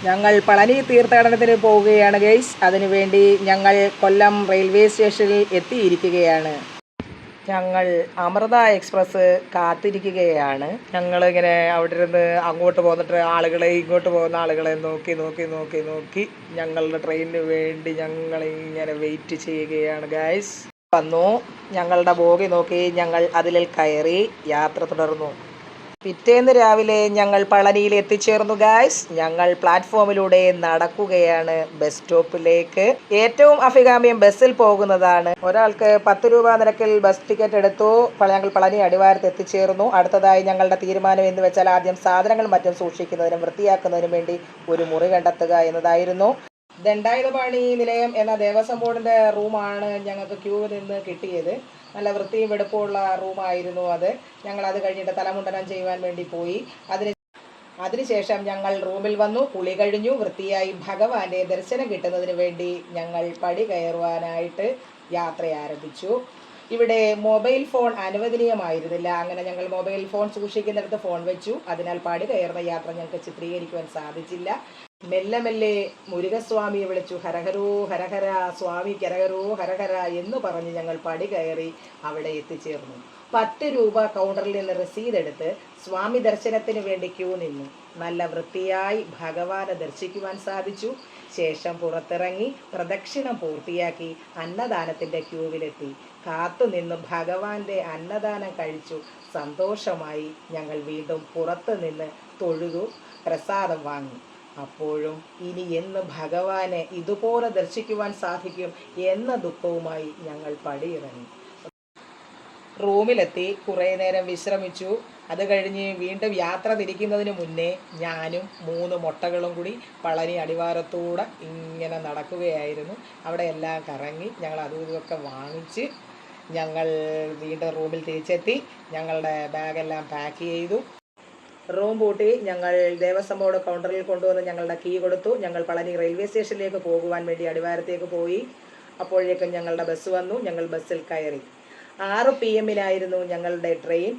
ഞങ്ങൾ പളനി തീർത്ഥാടനത്തിന് പോവുകയാണ് ഗൈസ്. അതിനുവേണ്ടി ഞങ്ങൾ കൊല്ലം റെയിൽവേ സ്റ്റേഷനിൽ എത്തിയിരിക്കുകയാണ്. ഞങ്ങൾ അമൃത എക്സ്പ്രസ് കാത്തിരിക്കുകയാണ്. ഞങ്ങളിങ്ങനെ അവിടെ ഇരുന്ന് അങ്ങോട്ട് പോന്നിട്ട് ആളുകളെ ഇങ്ങോട്ട് പോകുന്ന ആളുകളെ നോക്കി നോക്കി നോക്കി നോക്കി ഞങ്ങളുടെ ട്രെയിനിന് വേണ്ടി ഞങ്ങളിങ്ങനെ വെയിറ്റ് ചെയ്യുകയാണ് ഗൈസ്. വന്നു, ഞങ്ങളുടെ ബോഗി നോക്കി ഞങ്ങൾ അതിൽ കയറി യാത്ര തുടർന്നു. പിറ്റേന്ന് രാവിലെ ഞങ്ങൾ പളനിയിൽ എത്തിച്ചേർന്നു ഗായ്സ്. ഞങ്ങൾ പ്ലാറ്റ്ഫോമിലൂടെ നടക്കുകയാണ് ബസ് സ്റ്റോപ്പിലേക്ക്. ഏറ്റവും അഭികാമ്യം ബസ്സിൽ പോകുന്നതാണ്. ഒരാൾക്ക് 10 രൂപ നിരക്കിൽ ബസ് ടിക്കറ്റ് എടുത്തു. ഞങ്ങൾ പളനി അടിവാരത്ത് എത്തിച്ചേർന്നു. അടുത്തതായി ഞങ്ങളുടെ തീരുമാനം എന്ന് വെച്ചാൽ ആദ്യം സാധനങ്ങൾ മറ്റും സൂക്ഷിക്കുന്നതിനും വൃത്തിയാക്കുന്നതിനും വേണ്ടി ഒരു മുറി കണ്ടെത്തുക എന്നതായിരുന്നു. ദണ്ഡായുധപാണി നിലയം എന്ന ദേവസ്വം ബോർഡിൻ്റെ റൂമാണ് ഞങ്ങൾക്ക് ക്യൂ നിന്ന് കിട്ടിയത്. നല്ല വൃത്തിയും വെടുപ്പുമുള്ള റൂമായിരുന്നു അത്. ഞങ്ങൾ അത് കഴിഞ്ഞിട്ട് തലമുണ്ടനം ചെയ്യുവാൻ വേണ്ടി പോയി. അതിനുശേഷം ഞങ്ങൾ റൂമിൽ വന്നു, കുളി കഴിഞ്ഞു, വൃത്തിയായി ഭഗവാന്റെ ദർശനം കിട്ടുന്നതിന് വേണ്ടി ഞങ്ങൾ പടി കയറുവാനായിട്ട് യാത്ര ആരംഭിച്ചു. ഇവിടെ മൊബൈൽ ഫോൺ അനുവദനീയമായിരുന്നില്ല. അങ്ങനെ ഞങ്ങൾ മൊബൈൽ ഫോൺ സൂക്ഷിക്കുന്നിടത്ത് ഫോൺ വെച്ചു. അതിനാൽ പടി കയറുന്ന യാത്ര ഞങ്ങൾക്ക് ചിത്രീകരിക്കുവാൻ സാധിച്ചില്ല. മെല്ലെ മെല്ലെ മുരുകസ്വാമിയെ വിളിച്ചു, ഹരഹരോ ഹരഹര സ്വാമി കരഹരോ ഹരഹര എന്ന് പറഞ്ഞ് ഞങ്ങൾ പടി കയറി അവിടെ എത്തിച്ചേർന്നു. 10 രൂപ കൗണ്ടറിൽ നിന്ന് രസീത് എടുത്ത് സ്വാമി ദർശനത്തിന് വേണ്ടി ക്യൂ നിന്നു. നല്ല വൃത്തിയായി ഭഗവാനെ ദർശിക്കുവാൻ സാധിച്ചു. ശേഷം പുറത്തിറങ്ങി പ്രദക്ഷിണം പൂർത്തിയാക്കി അന്നദാനത്തിൻ്റെ ക്യൂവിലെത്തി. കാത്തുനിന്ന് ഭഗവാന്റെ അന്നദാനം കഴിച്ചു സന്തോഷമായി ഞങ്ങൾ വീണ്ടും പുറത്ത് നിന്ന് തൊഴുതു പ്രസാദം വാങ്ങി. അപ്പോഴും ഇനി എന്ന് ഭഗവാനെ ഇതുപോലെ ദർശിക്കുവാൻ സാധിക്കും എന്ന ദുഃഖവുമായി ഞങ്ങൾ പടിയിറങ്ങി. റൂമിലെത്തി കുറേ നേരം വിശ്രമിച്ചു. അത് കഴിഞ്ഞ് വീണ്ടും യാത്ര തിരിക്കുന്നതിന് മുന്നേ ഞാനും 3 മുട്ടകളും കൂടി പളനി അടിവാരത്തൂടെ ഇങ്ങനെ നടക്കുകയായിരുന്നു. അവിടെ എല്ലാം കറങ്ങി ഞങ്ങൾ അതും ഇതുമൊക്കെ വാങ്ങിച്ച് ഞങ്ങൾ വീണ്ടും റൂമിൽ തിരിച്ചെത്തി. ഞങ്ങളുടെ ബാഗെല്ലാം പാക്ക് ചെയ്തു. റൂം പൂട്ടി ഞങ്ങൾ ദേവസ്വം ബോർഡ് കൗണ്ടറിൽ കൊണ്ടുവന്ന് ഞങ്ങളുടെ കീ കൊടുത്തു. ഞങ്ങൾ പളനി റെയിൽവേ സ്റ്റേഷനിലേക്ക് പോകുവാൻ വേണ്ടി അടിവാരത്തേക്ക് പോയി. അപ്പോഴേക്കും ഞങ്ങളുടെ ബസ് വന്നു. ഞങ്ങൾ ബസ്സിൽ കയറി. 6 PM ഞങ്ങളുടെ ട്രെയിൻ.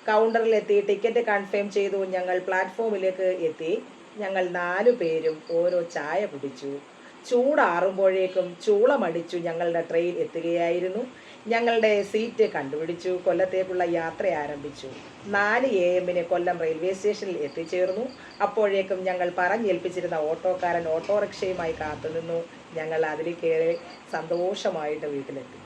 കൗണ്ടറിലെത്തി ടിക്കറ്റ് കൺഫേം ചെയ്തു. ഞങ്ങൾ പ്ലാറ്റ്ഫോമിലേക്ക് എത്തി. ഞങ്ങൾ 4 പേരും ഓരോ ചായ കുടിച്ചു. ചൂടാറുമ്പോഴേക്കും ചൂളമടിച്ചു ഞങ്ങളുടെ ട്രെയിൻ എത്തുകയായിരുന്നു. ഞങ്ങളുടെ സീറ്റ് കണ്ടുപിടിച്ചു. കൊല്ലത്തേക്കുള്ള യാത്ര ആരംഭിച്ചു. 4 AM കൊല്ലം റെയിൽവേ സ്റ്റേഷനിൽ എത്തിച്ചേർന്നു. അപ്പോഴേക്കും ഞങ്ങൾ പറഞ്ഞേൽപ്പിച്ചിരുന്ന ഓട്ടോക്കാരൻ ഓട്ടോറിക്ഷയുമായി കാത്തുനിന്നു. ഞങ്ങൾ അതിൽ കയറി സന്തോഷമായിട്ട് വീട്ടിലെത്തി.